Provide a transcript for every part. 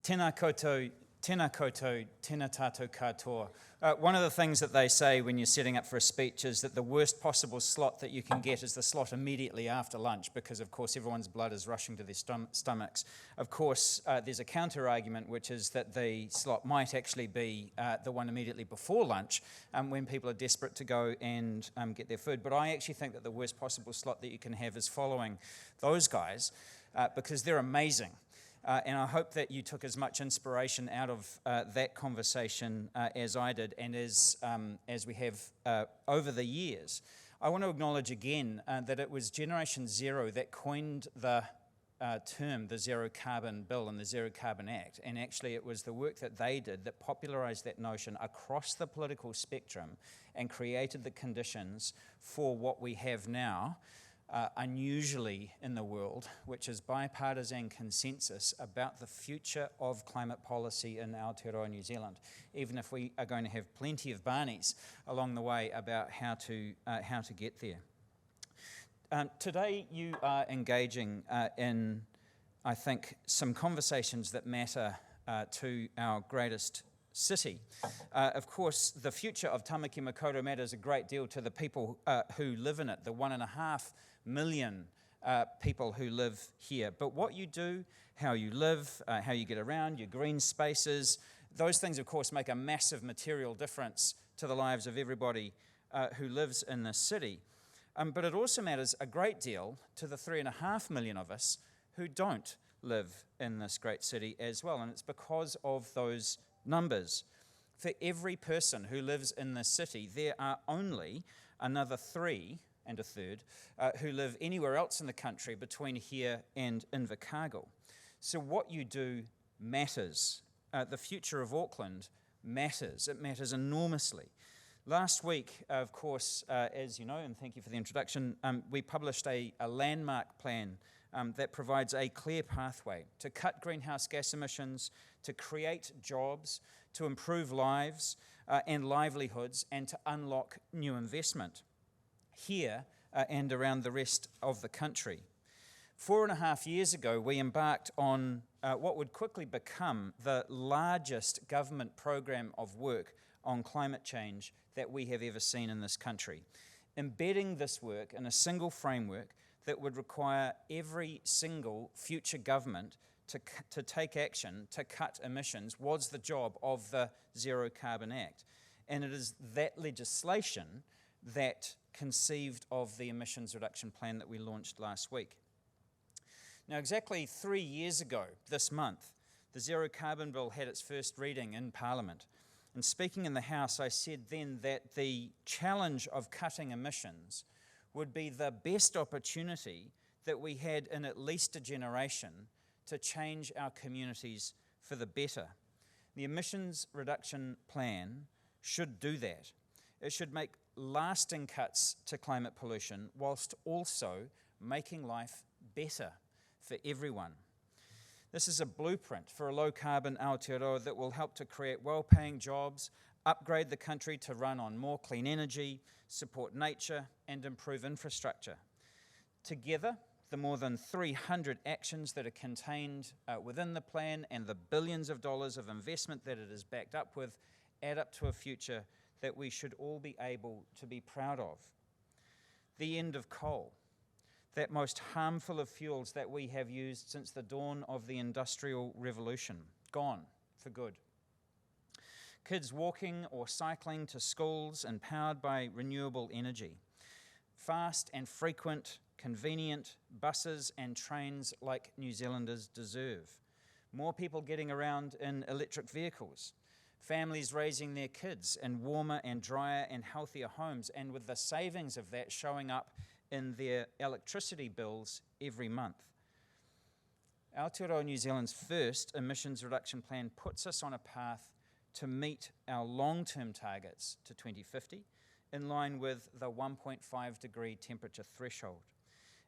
Tēnā koutou, tēnā koutou, tēnā tātou katoa. One of the things that they say when you're setting up for a speech is that the worst possible slot that you can get is the slot immediately after lunch, because of course everyone's blood is rushing to their stomachs. Of course, there's a counter-argument, which is that the slot might actually be the one immediately before lunch, when people are desperate to go and get their food. But I actually think that the worst possible slot that you can have is following those guys, because they're amazing. And I hope that you took as much inspiration out of that conversation as I did, and as we have over the years. I want to acknowledge again that it was Generation Zero that coined the term, the Zero Carbon Bill and the Zero Carbon Act, and actually it was the work that they did that popularised that notion across the political spectrum and created the conditions for what we have now, unusually in the world, which is bipartisan consensus about the future of climate policy in Aotearoa, New Zealand, even if we are going to have plenty of Barneys along the way about how to get there. Today you are engaging in, I think, some conversations that matter to our greatest city. Of course, the future of Tamaki Makaurau matters a great deal to the people who live in it, the 1.5 million people who live here. But what you do, how you live, how you get around, your green spaces, those things, of course, make a massive material difference to the lives of everybody who lives in this city. But it also matters a great deal to the 3.5 million of us who don't live in this great city as well. And it's because of those numbers. For every person who lives in this city, there are only another 3 and a third who live anywhere else in the country between here and Invercargill. So what you do matters. The future of Auckland matters. It matters enormously. Last week, of course, as you know, and thank you for the introduction, we published a landmark plan that provides a clear pathway to cut greenhouse gas emissions, to create jobs, to improve lives and livelihoods, and to unlock new investment here and around the rest of the country. 4.5 years ago, we embarked on what would quickly become the largest government program of work on climate change that we have ever seen in this country, embedding this work in a single framework that would require every single future government to take action to cut emissions was the job of the Zero Carbon Act. And it is that legislation that conceived of the emissions reduction plan that we launched last week. Now, exactly 3 years ago this month, the Zero Carbon Bill had its first reading in Parliament. And speaking in the House, I said then that the challenge of cutting emissions would be the best opportunity that we had in at least a generation to change our communities for the better. The emissions reduction plan should do that. It should make lasting cuts to climate pollution whilst also making life better for everyone. This is a blueprint for a low-carbon Aotearoa that will help to create well-paying jobs, upgrade the country to run on more clean energy, support nature, and improve infrastructure. Together, the more than 300 actions that are contained within the plan and the billions of dollars of investment that it is backed up with add up to a future that we should all be able to be proud of. The end of coal, that most harmful of fuels that we have used since the dawn of the Industrial Revolution, gone for good. Kids walking or cycling to schools and powered by renewable energy. Fast and frequent, convenient buses and trains like New Zealanders deserve. More people getting around in electric vehicles. Families raising their kids in warmer and drier and healthier homes, and with the savings of that showing up in their electricity bills every month. Aotearoa New Zealand's first emissions reduction plan puts us on a path to meet our long-term targets to 2050, in line with the 1.5 degree temperature threshold.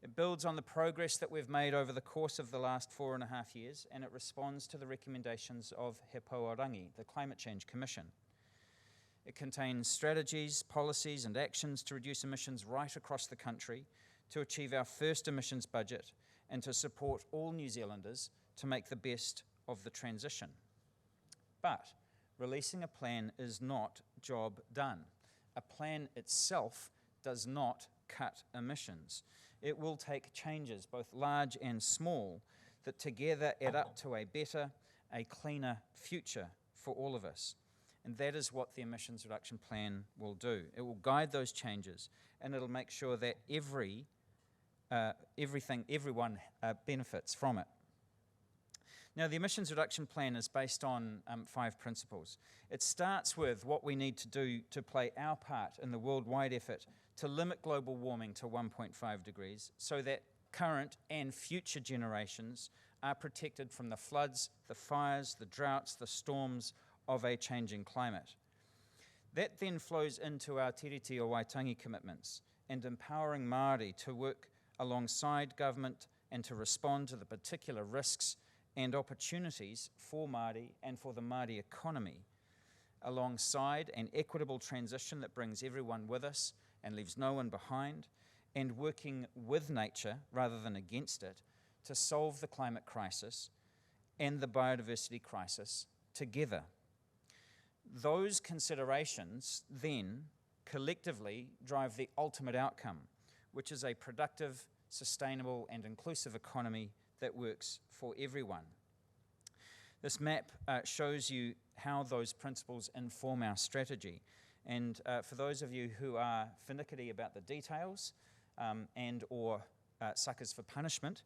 It builds on the progress that we've made over the course of the last 4.5 years, and it responds to the recommendations of He Pouarangi, the Climate Change Commission. It contains strategies, policies, and actions to reduce emissions right across the country, to achieve our first emissions budget, and to support all New Zealanders to make the best of the transition. But releasing a plan is not job done. A plan itself does not cut emissions. It will take changes, both large and small, that together add up to a better, a cleaner future for all of us. And that is what the emissions reduction plan will do. It will guide those changes, and it'll make sure that everyone benefits from it. Now, the emissions reduction plan is based on 5 principles. It starts with what we need to do to play our part in the worldwide effort to limit global warming to 1.5 degrees so that current and future generations are protected from the floods, the fires, the droughts, the storms of a changing climate. That then flows into our tiriti o Waitangi commitments and empowering Māori to work alongside government and to respond to the particular risks and opportunities for Māori and for the Māori economy, alongside an equitable transition that brings everyone with us and leaves no one behind, and working with nature rather than against it to solve the climate crisis and the biodiversity crisis together. Those considerations then collectively drive the ultimate outcome, which is a productive, sustainable and inclusive economy that works for everyone. This map shows you how those principles inform our strategy. And for those of you who are finicky about the details and or suckers for punishment,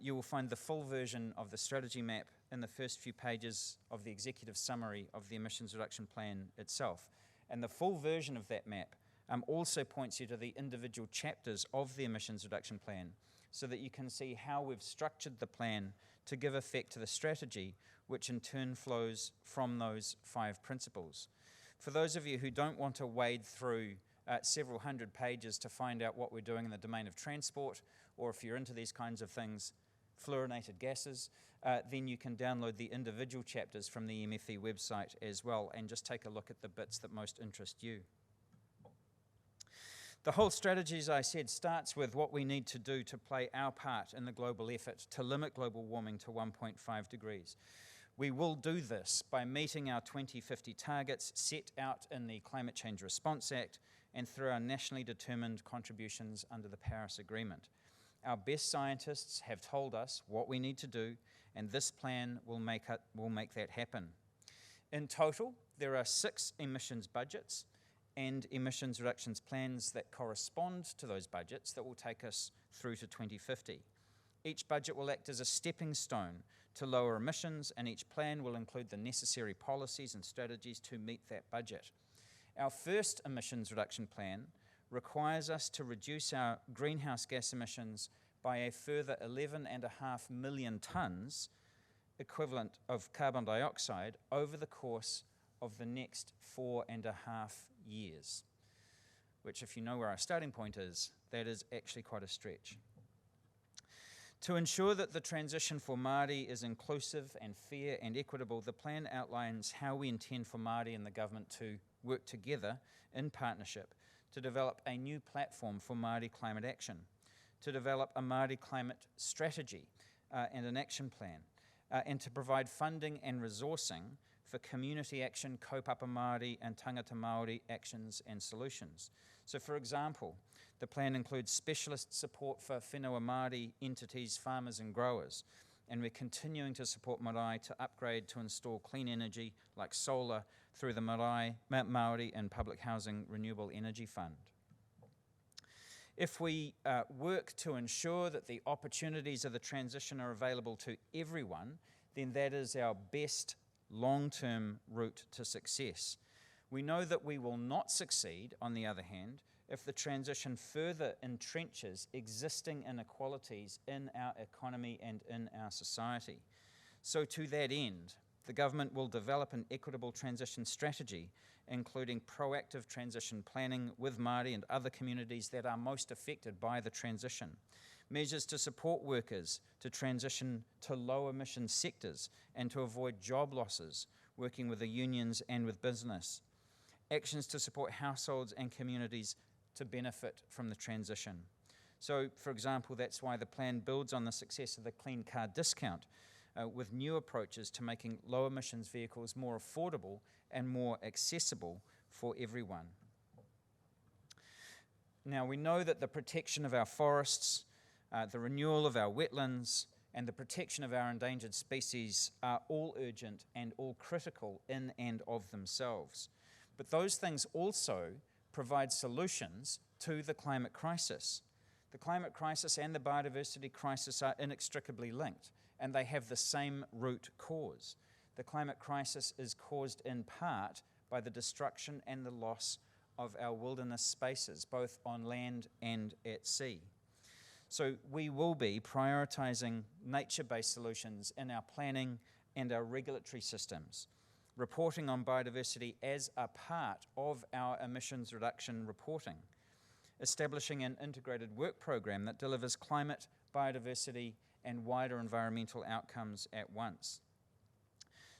you will find the full version of the strategy map in the first few pages of the executive summary of the emissions reduction plan itself. And the full version of that map also points you to the individual chapters of the emissions reduction plan so that you can see how we've structured the plan to give effect to the strategy, which in turn flows from those 5 principles. For those of you who don't want to wade through several hundred pages to find out what we're doing in the domain of transport, or if you're into these kinds of things, fluorinated gases, then you can download the individual chapters from the MFE website as well and just take a look at the bits that most interest you. The whole strategy, as I said, starts with what we need to do to play our part in the global effort to limit global warming to 1.5 degrees. We will do this by meeting our 2050 targets set out in the Climate Change Response Act and through our nationally determined contributions under the Paris Agreement. Our best scientists have told us what we need to do, and this plan will make that happen. In total, there are 6 emissions budgets and emissions reductions plans that correspond to those budgets that will take us through to 2050. Each budget will act as a stepping stone to lower emissions, and each plan will include the necessary policies and strategies to meet that budget. Our first emissions reduction plan requires us to reduce our greenhouse gas emissions by a further 11.5 million tonnes equivalent of carbon dioxide over the course of the next 4.5 years, which, if you know where our starting point is, that is actually quite a stretch. To ensure that the transition for Māori is inclusive and fair and equitable, the plan outlines how we intend for Māori and the government to work together in partnership to develop a new platform for Māori climate action, to develop a Māori climate strategy and an action plan, and to provide funding and resourcing for community action, kaupapa Māori and tangata Māori actions and solutions. So, for example, the plan includes specialist support for whenua Māori entities, farmers and growers, and we're continuing to support marae to upgrade to install clean energy like solar through the Māori and Public Housing Renewable Energy Fund. If we work to ensure that the opportunities of the transition are available to everyone, then that is our best long-term route to success. We know that we will not succeed, on the other hand, if the transition further entrenches existing inequalities in our economy and in our society. So to that end, the government will develop an equitable transition strategy, including proactive transition planning with Māori and other communities that are most affected by the transition. Measures to support workers to transition to low emission sectors and to avoid job losses, working with the unions and with business. Actions to support households and communities to benefit from the transition. So, for example, that's why the plan builds on the success of the Clean Car Discount, with new approaches to making low emissions vehicles more affordable and more accessible for everyone. Now, we know that the protection of our forests, the renewal of our wetlands, and the protection of our endangered species are all urgent and all critical in and of themselves. But those things also provide solutions to the climate crisis. The climate crisis and the biodiversity crisis are inextricably linked, and they have the same root cause. The climate crisis is caused in part by the destruction and the loss of our wilderness spaces, both on land and at sea. So we will be prioritising nature-based solutions in our planning and our regulatory systems, reporting on biodiversity as a part of our emissions reduction reporting, establishing an integrated work program that delivers climate, biodiversity, and wider environmental outcomes at once.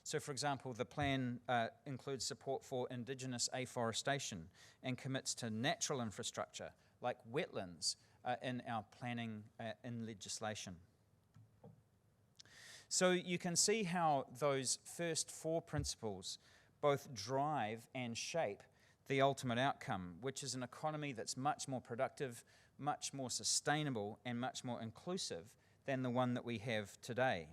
So, for example, the plan includes support for Indigenous afforestation and commits to natural infrastructure like wetlands in our planning in legislation. So you can see how those first four principles both drive and shape the ultimate outcome, which is an economy that's much more productive, much more sustainable, and much more inclusive than the one that we have today.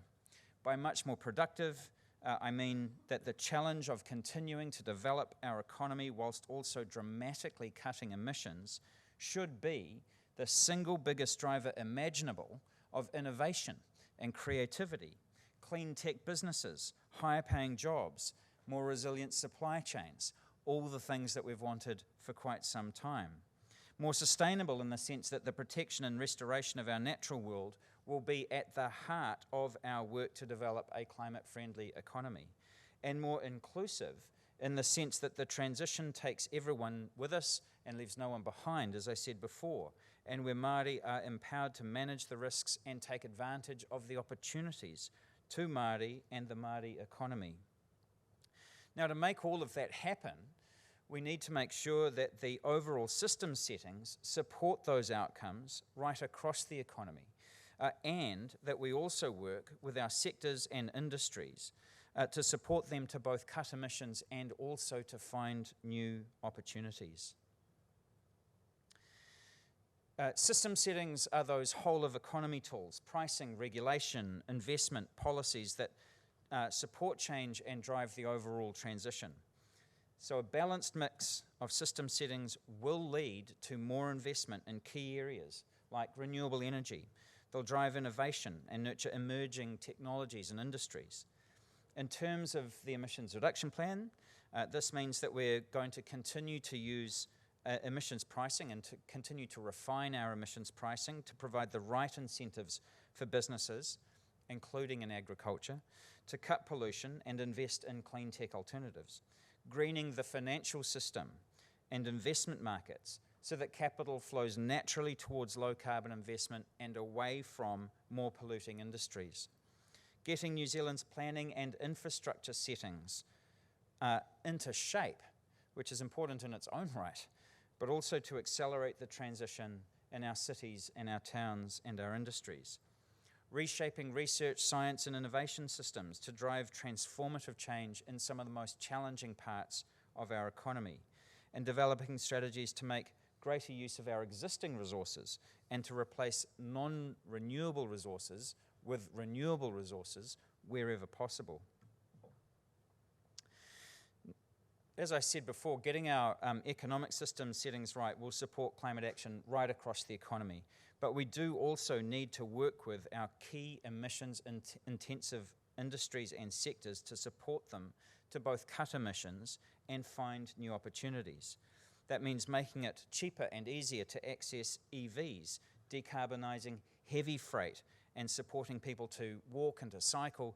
By much more productive, I mean that the challenge of continuing to develop our economy whilst also dramatically cutting emissions should be the single biggest driver imaginable of innovation and creativity, clean tech businesses, higher paying jobs, more resilient supply chains, all the things that we've wanted for quite some time. More sustainable in the sense that the protection and restoration of our natural world will be at the heart of our work to develop a climate-friendly economy. And more inclusive in the sense that the transition takes everyone with us and leaves no one behind, as I said before, and where Māori are empowered to manage the risks and take advantage of the opportunities to Māori and the Māori economy. Now, to make all of that happen, we need to make sure that the overall system settings support those outcomes right across the economy, and that we also work with our sectors and industries to support them to both cut emissions and also to find new opportunities. System settings are those whole of economy tools, pricing, regulation, investment, policies that support change and drive the overall transition. So a balanced mix of system settings will lead to more investment in key areas like renewable energy. They'll drive innovation and nurture emerging technologies and industries. In terms of the emissions reduction plan, this means that we're going to continue to use emissions pricing and to continue to refine our emissions pricing to provide the right incentives for businesses, including in agriculture, to cut pollution and invest in clean tech alternatives, greening the financial system and investment markets so that capital flows naturally towards low carbon investment and away from more polluting industries, getting New Zealand's planning and infrastructure settings into shape, which is important in its own right, but also to accelerate the transition in our cities and our towns and our industries. Reshaping research, science and innovation systems to drive transformative change in some of the most challenging parts of our economy, and developing strategies to make greater use of our existing resources and to replace non-renewable resources with renewable resources wherever possible. As I said before, getting our economic system settings right will support climate action right across the economy. But we do also need to work with our key emissions-intensive industries and sectors to support them to both cut emissions and find new opportunities. That means making it cheaper and easier to access EVs, decarbonising heavy freight, and supporting people to walk and to cycle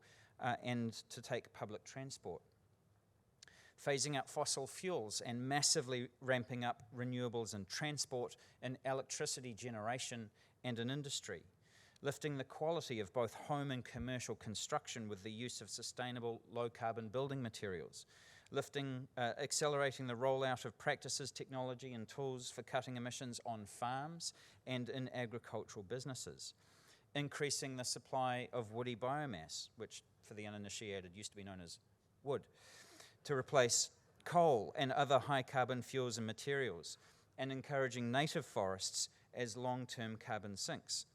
and to take public transport. Phasing out fossil fuels and massively ramping up renewables in transport, in electricity generation and in industry. Lifting the quality of both home and commercial construction with the use of sustainable low-carbon building materials. Accelerating the rollout of practices, technology and tools for cutting emissions on farms and in agricultural businesses. increasing the supply of woody biomass, which for the uninitiated used to be known as wood, to replace coal and other high carbon fuels and materials, and encouraging native forests as long-term carbon sinks.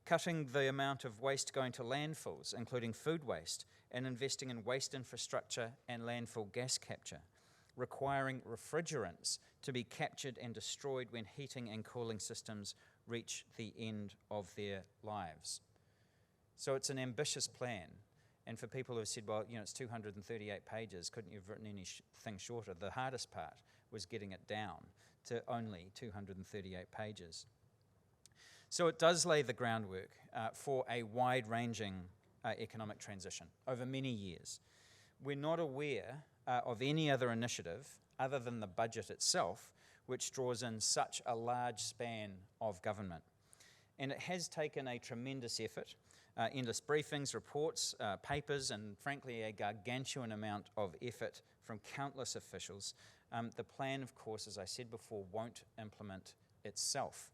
Cutting the amount of waste going to landfills, including food waste, and investing in waste infrastructure and landfill gas capture. Requiring refrigerants to be captured and destroyed when heating and cooling systems reach the end of their lives. So it's an ambitious plan. And for people who have said, well, it's 238 pages, couldn't you have written anything shorter? The hardest part was getting it down to only 238 pages. So it does lay the groundwork for a wide-ranging economic transition over many years. We're not aware of any other initiative other than the budget itself, which draws in such a large span of government. And it has taken a tremendous effort, endless briefings, reports, papers, and frankly a gargantuan amount of effort from countless officials. The plan, of course, as I said before, won't implement itself.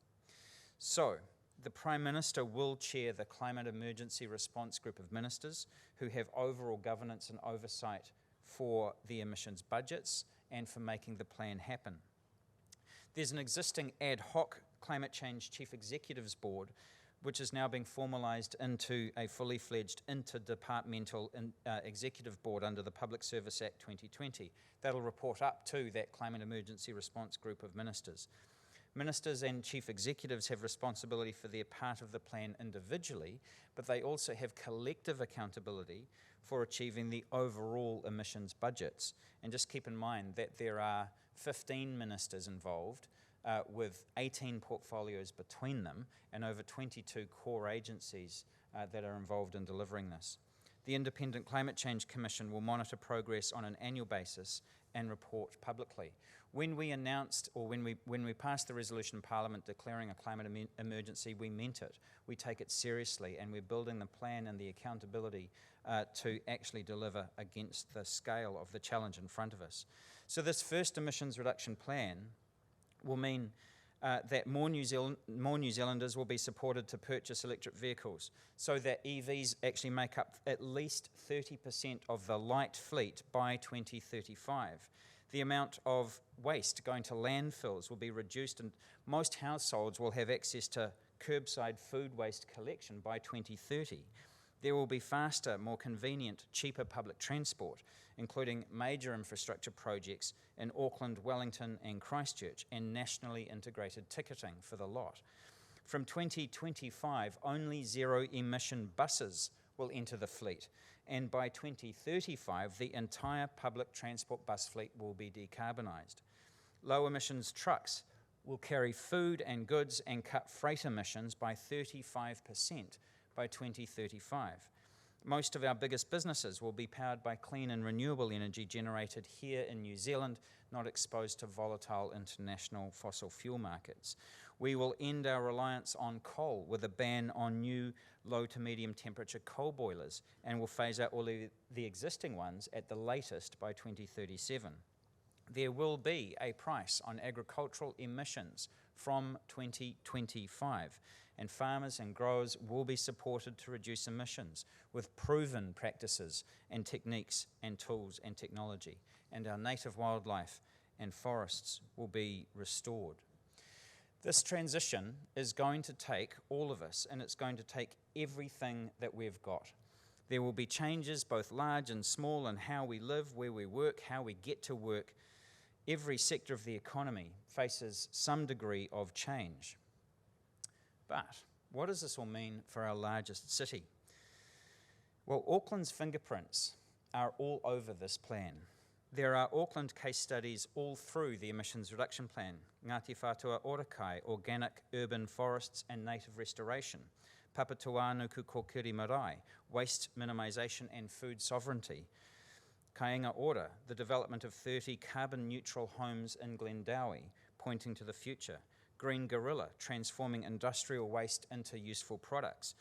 So, the Prime Minister will chair the Climate Emergency Response Group of Ministers who have overall governance and oversight for the emissions budgets and for making the plan happen. There's an existing ad hoc Climate Change Chief Executives Board which is now being formalised into a fully fledged interdepartmental executive board under the Public Service Act 2020. That'll report up to that Climate Emergency Response Group of Ministers. Ministers and chief executives have responsibility for their part of the plan individually, but they also have collective accountability for achieving the overall emissions budgets. And just keep in mind that there are 15 ministers involved with 18 portfolios between them and over 22 core agencies that are involved in delivering this. The Independent Climate Change Commission will monitor progress on an annual basis and report publicly. When we announced, or when we passed the resolution in Parliament declaring a climate emergency, we meant it. We take it seriously, and we're building the plan and the accountability to actually deliver against the scale of the challenge in front of us. So this first emissions reduction plan will mean that more New Zealanders will be supported to purchase electric vehicles, so that EVs actually make up at least 30% of the light fleet by 2035. The amount of waste going to landfills will be reduced, and most households will have access to curbside food waste collection by 2030. There will be faster, more convenient, cheaper public transport, including major infrastructure projects in Auckland, Wellington and Christchurch, and nationally integrated ticketing for the lot. From 2025, only zero-emission buses will enter the fleet, and by 2035, the entire public transport bus fleet will be decarbonised. Low-emissions trucks will carry food and goods and cut freight emissions by 35% by 2035. Most of our biggest businesses will be powered by clean and renewable energy generated here in New Zealand, not exposed to volatile international fossil fuel markets. We will end our reliance on coal with a ban on new low to medium temperature coal boilers, and will phase out all the existing ones at the latest by 2037. There will be a price on agricultural emissions from 2025, and farmers and growers will be supported to reduce emissions with proven practices and techniques and tools and technology, and our native wildlife and forests will be restored. This transition is going to take all of us, and it's going to take everything that we've got. There will be changes, both large and small, in how we live, where we work, how we get to work. Every sector of the economy faces some degree of change. But what does this all mean for our largest city? Well, Auckland's fingerprints are all over this plan. There are Auckland case studies all through the emissions reduction plan: Ngāti Whātua Ōrākai, organic urban forests and native restoration; Papatuānuku Kokiri Marae, waste minimisation and food sovereignty; Kāinga Ora, the development of 30 carbon-neutral homes in Glendowie, pointing to the future; Green Gorilla, transforming industrial waste into useful products;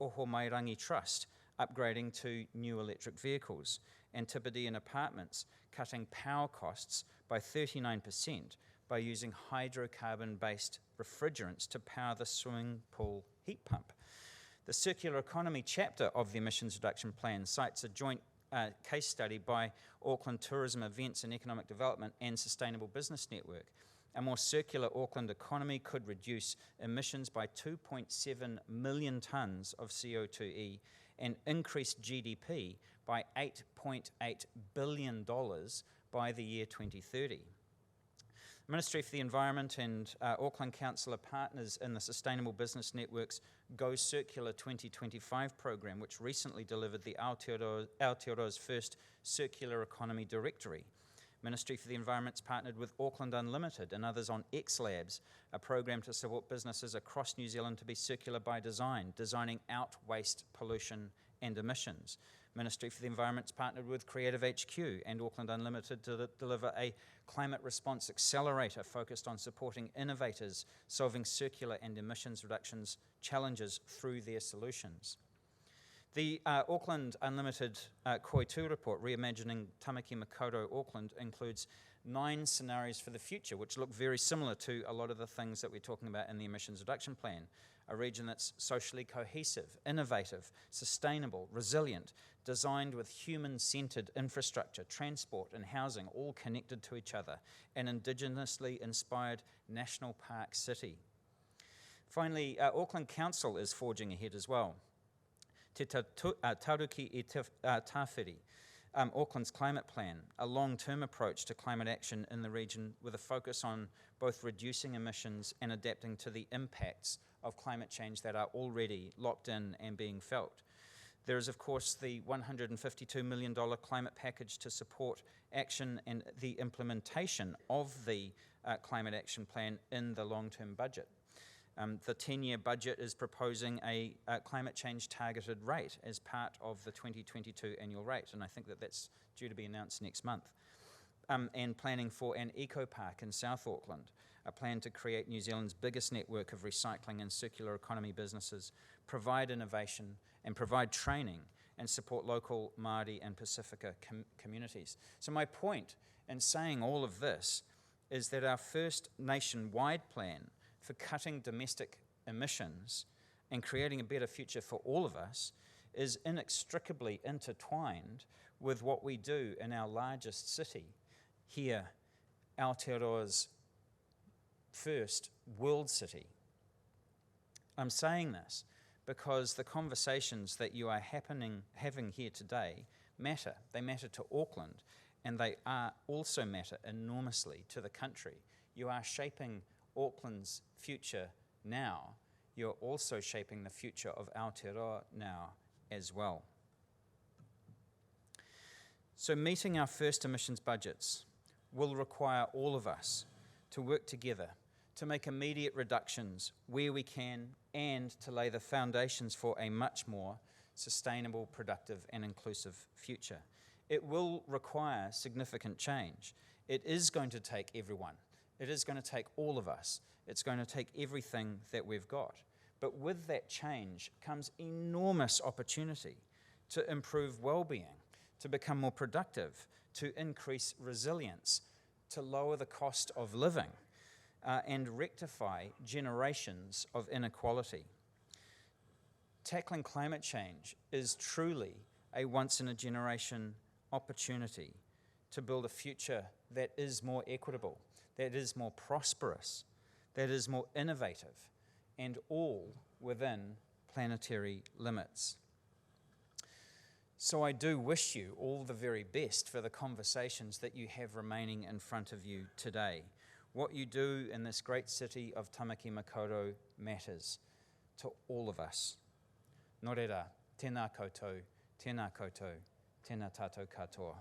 Oho Mairangi Trust, upgrading to new electric vehicles; Antipodean Apartments, cutting power costs by 39% by using hydrocarbon-based refrigerants to power the swimming pool heat pump. The circular economy chapter of the emissions reduction plan cites a joint case study by Auckland Tourism Events and Economic Development and Sustainable Business Network. A more circular Auckland economy could reduce emissions by 2.7 million tonnes of CO2e and increase GDP by $8.8 billion by the year 2030. The Ministry for the Environment and Auckland Council are partners in the Sustainable Business Network's Go Circular 2025 program, which recently delivered the Aotearoa's first Circular Economy Directory. Ministry for the Environment's partnered with Auckland Unlimited and others on X Labs, a program to support businesses across New Zealand to be circular by design, designing out waste, pollution and emissions. Ministry for the Environment's partnered with Creative HQ and Auckland Unlimited to deliver a climate response accelerator focused on supporting innovators solving circular and emissions reductions challenges through their solutions. The Auckland Unlimited Koitu report, Reimagining Tamaki Makaurau Auckland, includes 9 scenarios for the future, which look very similar to a lot of the things that we're talking about in the emissions reduction plan. A region that's socially cohesive, innovative, sustainable, resilient, designed with human-centred infrastructure, transport and housing all connected to each other, an indigenously inspired national park city. Finally, Auckland Council is forging ahead as well. Te Taruki I Te Tawhiri, Auckland's climate plan, a long-term approach to climate action in the region with a focus on both reducing emissions and adapting to the impacts of climate change that are already locked in and being felt. There is, of course, the $152 million climate package to support action and the implementation of the climate action plan in the long-term budget. The 10-year budget is proposing a climate change targeted rate as part of the 2022 annual rate, and I think that that's due to be announced next month. And planning for an eco-park in South Auckland, a plan to create New Zealand's biggest network of recycling and circular economy businesses, provide innovation and provide training and support local Māori and Pacifica communities. So my point in saying all of this is that our first nationwide plan for cutting domestic emissions and creating a better future for all of us is inextricably intertwined with what we do in our largest city, here, Aotearoa's first world city. I'm saying this because the conversations that you are having here today matter. They matter to Auckland, and they also matter enormously to the country. You are shaping Auckland's future now. You're also shaping the future of Aotearoa now as well. So meeting our first emissions budgets will require all of us to work together to make immediate reductions where we can and to lay the foundations for a much more sustainable, productive and inclusive future. It will require significant change. It is going to take everyone. It is going to take all of us. It's going to take everything that we've got. But with that change comes enormous opportunity to improve well-being, to become more productive, to increase resilience, to lower the cost of living, and rectify generations of inequality. Tackling climate change is truly a once-in-a-generation opportunity to build a future that is more equitable, that is more prosperous, that is more innovative, and all within planetary limits. So I do wish you all the very best for the conversations that you have remaining in front of you today. What you do in this great city of Tamaki Makaurau matters to all of us. Nō reira, tēnā koutou, tēnā koutou, tēnā tātou katoa.